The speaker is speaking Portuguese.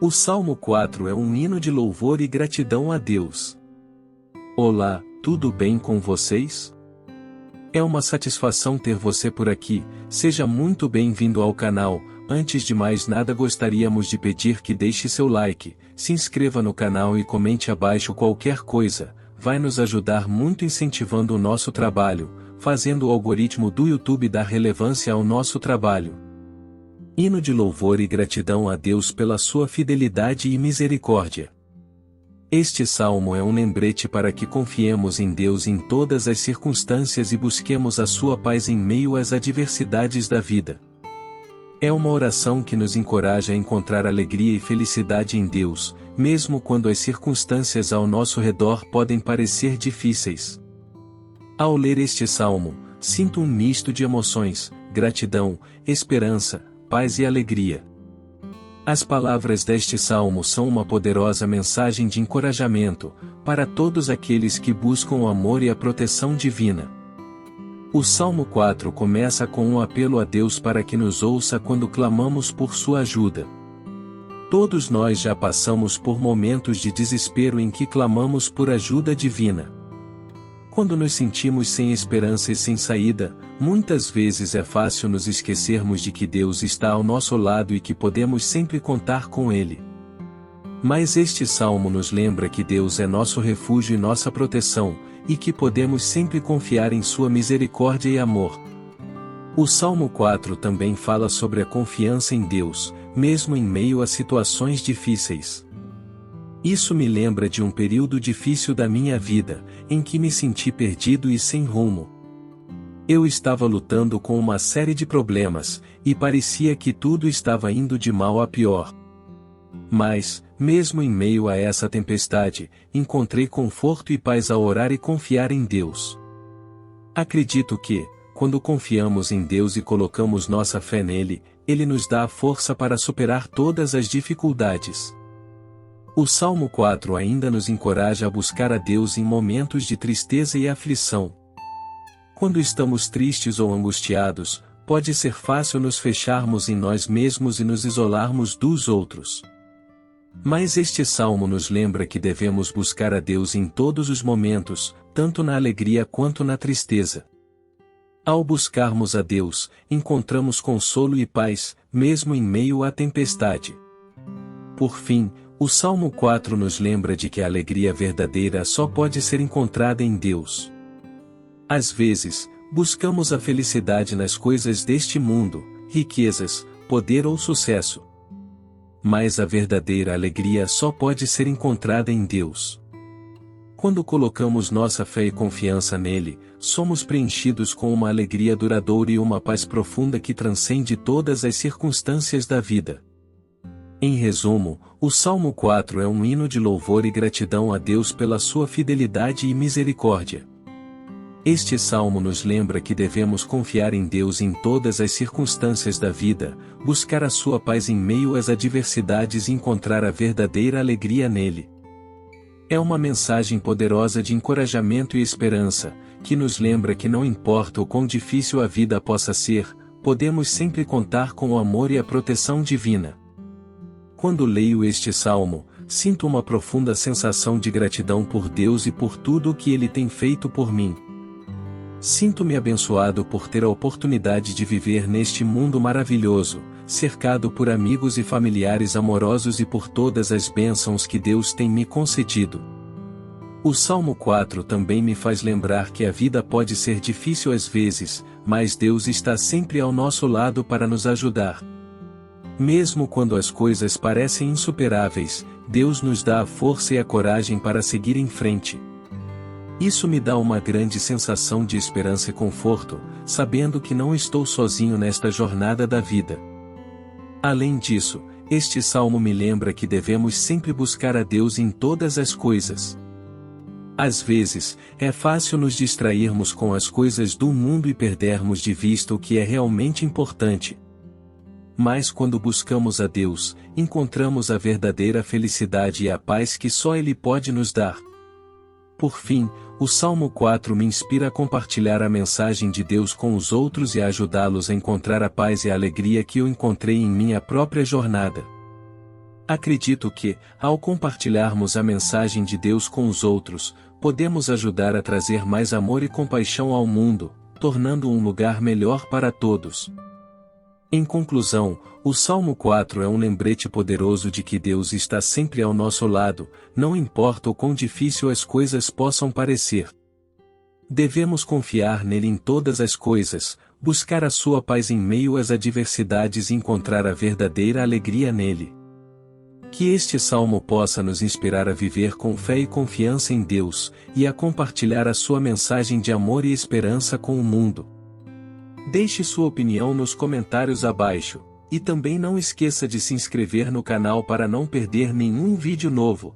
O Salmo 4 é um hino de louvor e gratidão a Deus. Olá, tudo bem com vocês? É uma satisfação ter você por aqui, seja muito bem-vindo ao canal. Antes de mais nada gostaríamos de pedir que deixe seu like, se inscreva no canal e comente abaixo qualquer coisa, vai nos ajudar muito incentivando o nosso trabalho, fazendo o algoritmo do YouTube dar relevância ao nosso trabalho. Hino de louvor e gratidão a Deus pela sua fidelidade e misericórdia. Este salmo é um lembrete para que confiemos em Deus em todas as circunstâncias e busquemos a sua paz em meio às adversidades da vida. É uma oração que nos encoraja a encontrar alegria e felicidade em Deus, mesmo quando as circunstâncias ao nosso redor podem parecer difíceis. Ao ler este salmo, sinto um misto de emoções, gratidão, esperança, paz e alegria. As palavras deste salmo são uma poderosa mensagem de encorajamento, para todos aqueles que buscam o amor e a proteção divina. O Salmo 4 começa com um apelo a Deus para que nos ouça quando clamamos por sua ajuda. Todos nós já passamos por momentos de desespero em que clamamos por ajuda divina. Quando nos sentimos sem esperança e sem saída, muitas vezes é fácil nos esquecermos de que Deus está ao nosso lado e que podemos sempre contar com Ele. Mas este salmo nos lembra que Deus é nosso refúgio e nossa proteção, e que podemos sempre confiar em sua misericórdia e amor. O Salmo 4 também fala sobre a confiança em Deus, mesmo em meio a situações difíceis. Isso me lembra de um período difícil da minha vida, em que me senti perdido e sem rumo. Eu estava lutando com uma série de problemas, e parecia que tudo estava indo de mal a pior. Mas, mesmo em meio a essa tempestade, encontrei conforto e paz ao orar e confiar em Deus. Acredito que, quando confiamos em Deus e colocamos nossa fé nele, Ele nos dá a força para superar todas as dificuldades. O Salmo 4 ainda nos encoraja a buscar a Deus em momentos de tristeza e aflição. Quando estamos tristes ou angustiados, pode ser fácil nos fecharmos em nós mesmos e nos isolarmos dos outros. Mas este salmo nos lembra que devemos buscar a Deus em todos os momentos, tanto na alegria quanto na tristeza. Ao buscarmos a Deus, encontramos consolo e paz, mesmo em meio à tempestade. Por fim, o Salmo 4 nos lembra de que a alegria verdadeira só pode ser encontrada em Deus. Às vezes, buscamos a felicidade nas coisas deste mundo, riquezas, poder ou sucesso. Mas a verdadeira alegria só pode ser encontrada em Deus. Quando colocamos nossa fé e confiança nele, somos preenchidos com uma alegria duradoura e uma paz profunda que transcende todas as circunstâncias da vida. Em resumo, o Salmo 4 é um hino de louvor e gratidão a Deus pela sua fidelidade e misericórdia. Este salmo nos lembra que devemos confiar em Deus em todas as circunstâncias da vida, buscar a sua paz em meio às adversidades e encontrar a verdadeira alegria nele. É uma mensagem poderosa de encorajamento e esperança, que nos lembra que não importa o quão difícil a vida possa ser, podemos sempre contar com o amor e a proteção divina. Quando leio este salmo, sinto uma profunda sensação de gratidão por Deus e por tudo o que Ele tem feito por mim. Sinto-me abençoado por ter a oportunidade de viver neste mundo maravilhoso, cercado por amigos e familiares amorosos e por todas as bênçãos que Deus tem me concedido. O Salmo 4 também me faz lembrar que a vida pode ser difícil às vezes, mas Deus está sempre ao nosso lado para nos ajudar. Mesmo quando as coisas parecem insuperáveis, Deus nos dá a força e a coragem para seguir em frente. Isso me dá uma grande sensação de esperança e conforto, sabendo que não estou sozinho nesta jornada da vida. Além disso, este salmo me lembra que devemos sempre buscar a Deus em todas as coisas. Às vezes, é fácil nos distrairmos com as coisas do mundo e perdermos de vista o que é realmente importante. Mas quando buscamos a Deus, encontramos a verdadeira felicidade e a paz que só Ele pode nos dar. Por fim, o Salmo 4 me inspira a compartilhar a mensagem de Deus com os outros e a ajudá-los a encontrar a paz e a alegria que eu encontrei em minha própria jornada. Acredito que, ao compartilharmos a mensagem de Deus com os outros, podemos ajudar a trazer mais amor e compaixão ao mundo, tornando um lugar melhor para todos. Em conclusão, o Salmo 4 é um lembrete poderoso de que Deus está sempre ao nosso lado, não importa o quão difícil as coisas possam parecer. Devemos confiar nele em todas as coisas, buscar a sua paz em meio às adversidades e encontrar a verdadeira alegria nele. Que este salmo possa nos inspirar a viver com fé e confiança em Deus, e a compartilhar a sua mensagem de amor e esperança com o mundo. Deixe sua opinião nos comentários abaixo, e também não esqueça de se inscrever no canal para não perder nenhum vídeo novo.